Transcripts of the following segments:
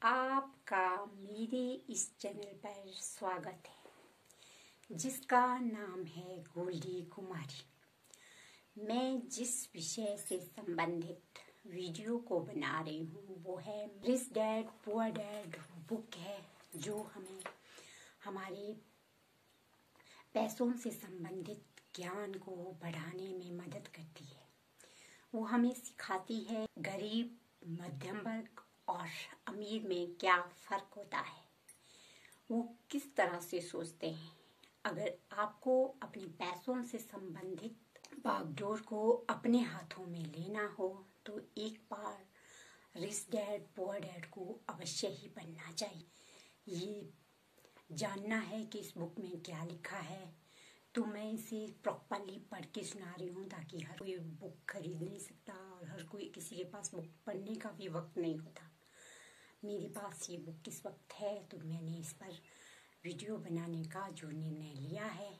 आपका मेरे इस चैनल पर स्वागत है जिसका नाम है गोल्डी कुमारी। मैं जिस विषय से संबंधित वीडियो को बना रही हूँ वो है rich dad poor dad book है, जो हमें हमारे पैसों से संबंधित ज्ञान को बढ़ाने में मदद करती है। वो हमें सिखाती है गरीब, मध्यम वर्ग और अमीर में क्या फर्क होता है, वो किस तरह से सोचते हैं। अगर आपको अपने पैसों से संबंधित बागडोर को अपने हाथों में लेना हो तो एक बार रिच डैड पुअर डैड को अवश्य ही पढ़ना चाहिए। ये जानना है कि इस बुक में क्या लिखा है, तो मैं इसे प्रॉपरली पढ़ के सुना रही हूँ ताकि हर कोई बुक खरीद नहीं सकता और हर कोई किसी के पास बुक पढ़ने का भी वक्त नहीं होता। मेरे पास ये बुक इस वक्त है तो मैंने इस पर वीडियो बनाने का जो निर्णय लिया है।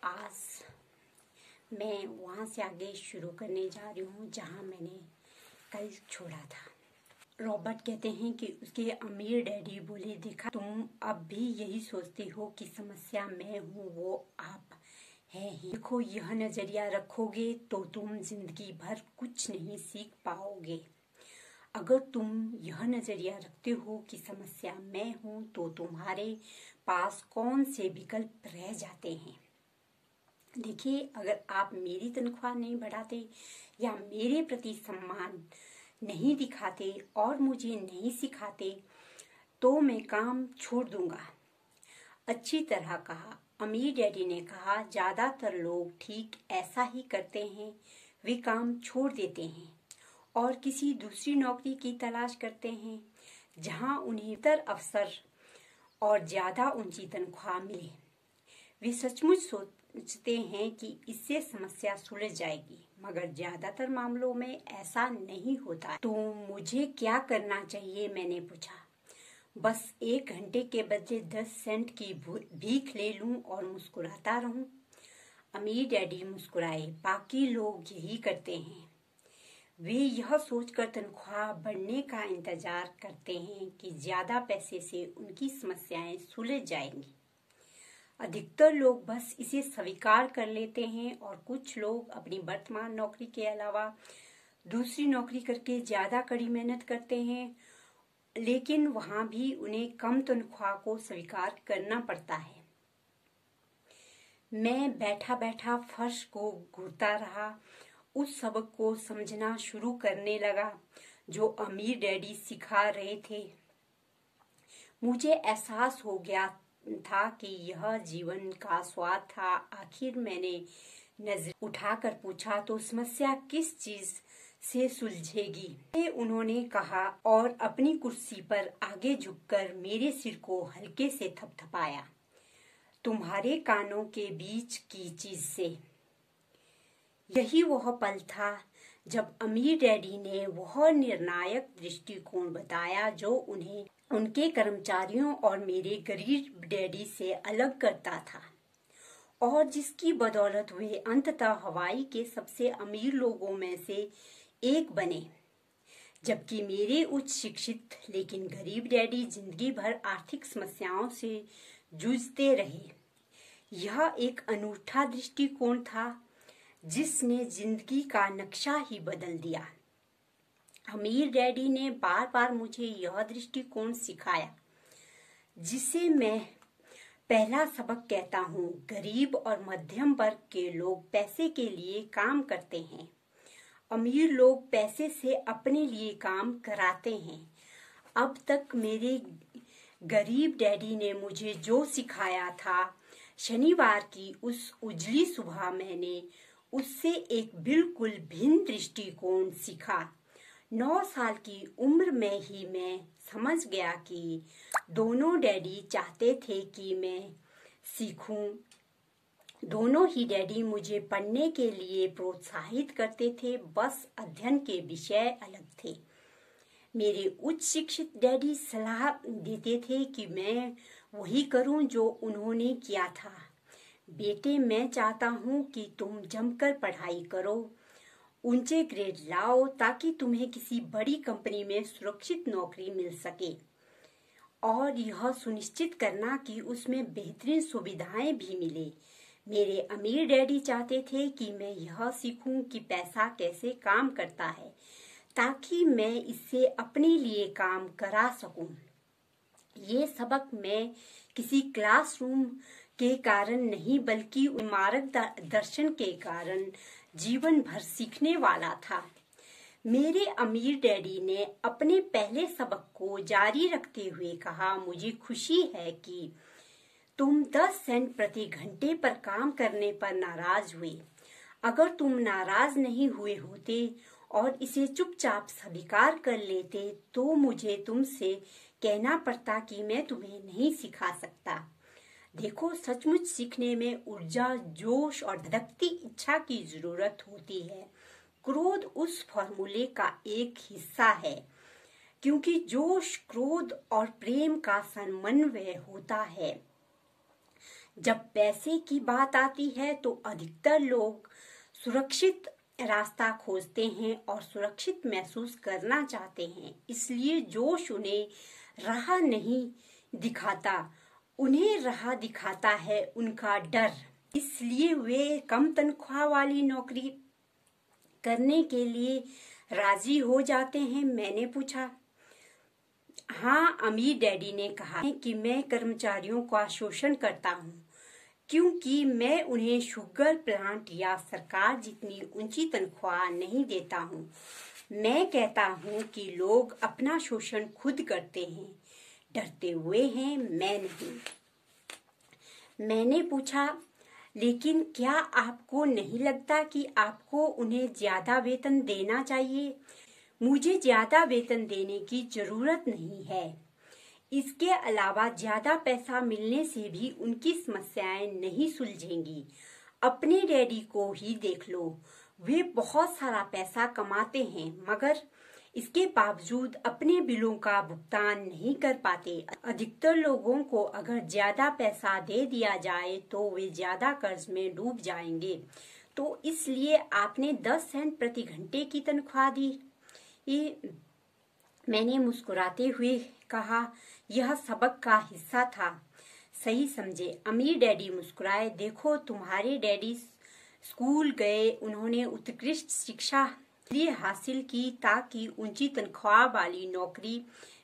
आज मैं वहाँ से आगे शुरू करने जा रही हूँ जहाँ मैंने कल छोड़ा था। रॉबर्ट कहते हैं कि उसके अमीर डैडी बोले, देखा तुम अब भी यही सोचते हो कि समस्या मैं हूँ, वो आप हैं ही। देखो, यह नजरिया रखोगे तो तुम जिंदगी भर कुछ नहीं सीख पाओगे। अगर तुम यह नजरिया रखते हो कि समस्या मैं हूँ तो तुम्हारे पास कौन से विकल्प रह जाते हैं। देखिए, अगर आप मेरी तनख्वाह नहीं बढ़ाते या मेरे प्रति सम्मान नहीं दिखाते और मुझे नहीं सिखाते तो मैं काम छोड़ दूंगा। अच्छी तरह कहा। अमीर डैडी ने कहा, ज्यादातर लोग ठीक ऐसा ही करते हैं, वे काम छोड़ देते हैं और किसी दूसरी नौकरी की तलाश करते हैं जहां उन्हें बेहतर अवसर और ज्यादा ऊंची तनख्वाह मिले। वे सचमुच सोचते हैं कि इससे समस्या सुलझ जाएगी, मगर ज्यादातर मामलों में ऐसा नहीं होता। तो मुझे क्या करना चाहिए, मैंने पूछा। बस 1 घंटे के बदले 10 सेंट की भीख ले लूं और मुस्कुराता रहूं। अमीर डैडी मुस्कुराए। बाकी लोग यही करते हैं। वे यह सोचकर तनख्वाह बढ़ने का इंतजार करते हैं कि ज्यादा पैसे से उनकी समस्याएं सुलझ जाएंगी। अधिकतर लोग बस इसे स्वीकार कर लेते हैं और कुछ लोग अपनी वर्तमान नौकरी के अलावा दूसरी नौकरी करके ज्यादा कड़ी मेहनत करते हैं, लेकिन वहां भी उन्हें कम तनख्वाह को स्वीकार करना पड़ता है। मैं बैठा बैठा फर्श को घूरता रहा, उस सबक को समझना शुरू करने लगा जो अमीर डैडी सिखा रहे थे। मुझे एहसास हो गया था कि यह जीवन का स्वाद था। आखिर मैंने नजर उठाकर पूछा, तो समस्या किस चीज से सुलझेगी? उन्होंने कहा और अपनी कुर्सी पर आगे झुककर मेरे सिर को हल्के से थपथपाया। तुम्हारे कानों के बीच की चीज से। यही वह पल था जब अमीर डैडी ने वह निर्णायक दृष्टिकोण बताया जो उन्हें उनके कर्मचारियों और मेरे गरीब डैडी से अलग करता था और जिसकी बदौलत वे अंततः हवाई के सबसे अमीर लोगों में से एक बने, जबकि मेरे उच्च शिक्षित लेकिन गरीब डैडी जिंदगी भर आर्थिक समस्याओं से जूझते रहे। यह एक अनूठा दृष्टिकोण था जिसने जिंदगी का नक्शा ही बदल दिया। अमीर डैडी ने बार बार मुझे यह दृष्टिकोण सिखाया जिसे मैं पहला सबक कहता हूँ। गरीब और मध्यम वर्ग के लोग पैसे के लिए काम करते हैं, अमीर लोग पैसे से अपने लिए काम कराते हैं। अब तक मेरे गरीब डैडी ने मुझे जो सिखाया था, शनिवार की उस उजली सुबह मैंने उससे एक बिल्कुल भिन्न दृष्टिकोण सीखा। 9 साल की उम्र में ही मैं समझ गया कि दोनों डैडी चाहते थे कि मैं सीखूं। दोनों ही डैडी मुझे पढ़ने के लिए प्रोत्साहित करते थे, बस अध्ययन के विषय अलग थे। मेरे उच्च शिक्षित डैडी सलाह देते थे कि मैं वही करूं जो उन्होंने किया था। बेटे, मैं चाहता हूं कि तुम जमकर पढ़ाई करो ऊंचे ग्रेड लाओ ताकि तुम्हें किसी बड़ी कंपनी में सुरक्षित नौकरी मिल सके, और यह सुनिश्चित करना कि उसमें बेहतरीन सुविधाएं भी मिले। मेरे अमीर डैडी चाहते थे कि मैं यह सीखूं कि पैसा कैसे काम करता है, ताकि मैं इससे अपने लिए काम करा सकूं। ये सबक मैं किसी क्लासरूम के कारण नहीं बल्कि मार्गदर्शन के कारण जीवन भर सीखने वाला था। मेरे अमीर डैडी ने अपने पहले सबक को जारी रखते हुए कहा, मुझे खुशी है कि तुम 10 सेंट प्रति घंटे पर काम करने पर नाराज हुए। अगर तुम नाराज नहीं हुए होते और इसे चुपचाप स्वीकार कर लेते तो मुझे तुमसे कहना पड़ता कि मैं तुम्हें नहीं सिखा सकता। देखो, सचमुच सीखने में ऊर्जा, जोश और धड़कती इच्छा की जरूरत होती है। क्रोध उस फॉर्मूले का एक हिस्सा है, क्योंकि जोश, क्रोध और प्रेम का समन्वय होता है। जब पैसे की बात आती है तो अधिकतर लोग सुरक्षित रास्ता खोजते हैं और सुरक्षित महसूस करना चाहते हैं। इसलिए जोश उन्हें राह नहीं दिखाता, उन्हें राह दिखाता है उनका डर। इसलिए वे कम तनख्वाह वाली नौकरी करने के लिए राजी हो जाते हैं। मैंने पूछा, हाँ, अमीर डैडी ने कहा कि मैं कर्मचारियों का शोषण करता हूँ क्योंकि मैं उन्हें शुगर प्लांट या सरकार जितनी ऊंची तनख्वाह नहीं देता हूँ। मैं कहता हूँ कि लोग अपना शोषण खुद करते हैं, डरते हुए हैं, मैं नहीं। मैंने पूछा, लेकिन क्या आपको नहीं लगता कि आपको उन्हें ज्यादा वेतन देना चाहिए? मुझे ज्यादा वेतन देने की जरूरत नहीं है। इसके अलावा ज्यादा पैसा मिलने से भी उनकी समस्याएं नहीं सुलझेंगी। अपने डैडी को ही देख लो, वे बहुत सारा पैसा कमाते हैं मगर इसके बावजूद अपने बिलों का भुगतान नहीं कर पाते। अधिकतर लोगों को अगर ज्यादा पैसा दे दिया जाए तो वे ज्यादा कर्ज में डूब जाएंगे। तो इसलिए आपने 10 सेंट प्रति घंटे की तनख्वाह दी। मैंने मुस्कुराते हुए कहा, यह सबक का हिस्सा था। सही समझे। अमीर डैडी मुस्कुराए। देखो, तुम्हारे डैडी स्कूल गए, उन्होंने उत्कृष्ट शिक्षा लिए हासिल की ताकि ऊंची तनख्वाह वाली नौकरी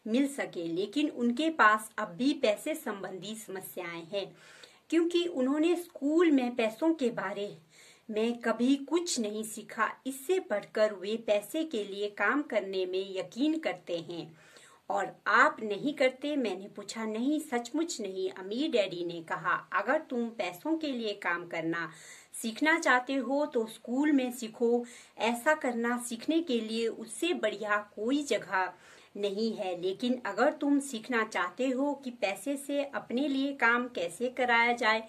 मिल सके, लेकिन उनके पास अब भी पैसे संबंधी समस्याएं हैं क्योंकि उन्होंने स्कूल में पैसों के बारे में कभी कुछ नहीं सीखा। इससे बढ़कर वे पैसे के लिए काम करने में यकीन करते हैं और आप नहीं करते। मैंने पूछा, नहीं, सचमुच नहीं। अमीर डैडी ने कहा, अगर तुम पैसों के लिए काम करना सीखना चाहते हो तो स्कूल में सीखो। ऐसा करना सीखने के लिए उससे बढ़िया कोई जगह नहीं है। लेकिन अगर तुम सीखना चाहते हो कि पैसे से अपने लिए काम कैसे कराया जाए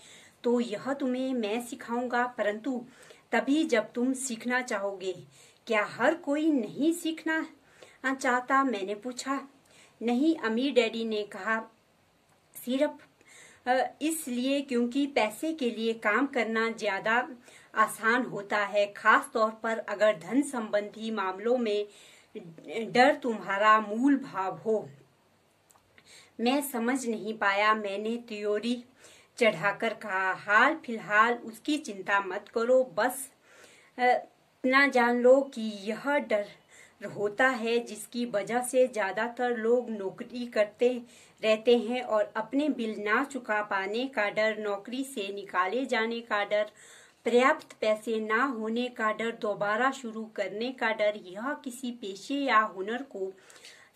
तो यह तुम्हें मैं सिखाऊंगा, परंतु तभी जब तुम सीखना चाहोगे। क्या हर कोई नहीं सीखना चाहता? मैंने पूछा। नहीं, अमीर डैडी ने कहा, सिर्फ इसलिए क्योंकि पैसे के लिए काम करना ज्यादा आसान होता है, खास तौर पर अगर धन संबंधी मामलों में डर तुम्हारा मूल भाव हो। मैं समझ नहीं पाया। मैंने त्योरी चढ़ाकर कहा, हाल फिलहाल उसकी चिंता मत करो, बस इतना जान लो कि यह डर होता है जिसकी वजह से ज्यादातर लोग नौकरी करते रहते हैं, और अपने बिल ना चुका पाने का डर, नौकरी से निकाले जाने का डर, पर्याप्त पैसे ना होने का डर, दोबारा शुरू करने का डर। यह किसी पेशे या हुनर को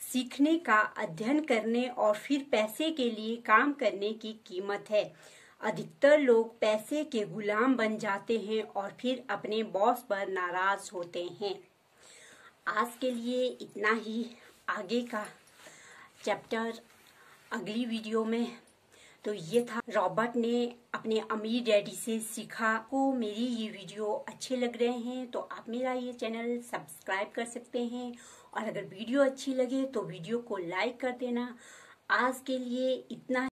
सीखने का, अध्ययन करने और फिर पैसे के लिए काम करने की कीमत है। अधिकतर लोग पैसे के गुलाम बन जाते हैं और फिर अपने बॉस पर नाराज होते हैं। आज के लिए इतना ही। आगे का चैप्टर अगली वीडियो में। तो ये था, रॉबर्ट ने अपने अमीर डैडी से सीखा। को मेरी ये वीडियो अच्छे लग रहे हैं तो आप मेरा ये चैनल सब्सक्राइब कर सकते हैं, और अगर वीडियो अच्छी लगे तो वीडियो को लाइक कर देना। आज के लिए इतना।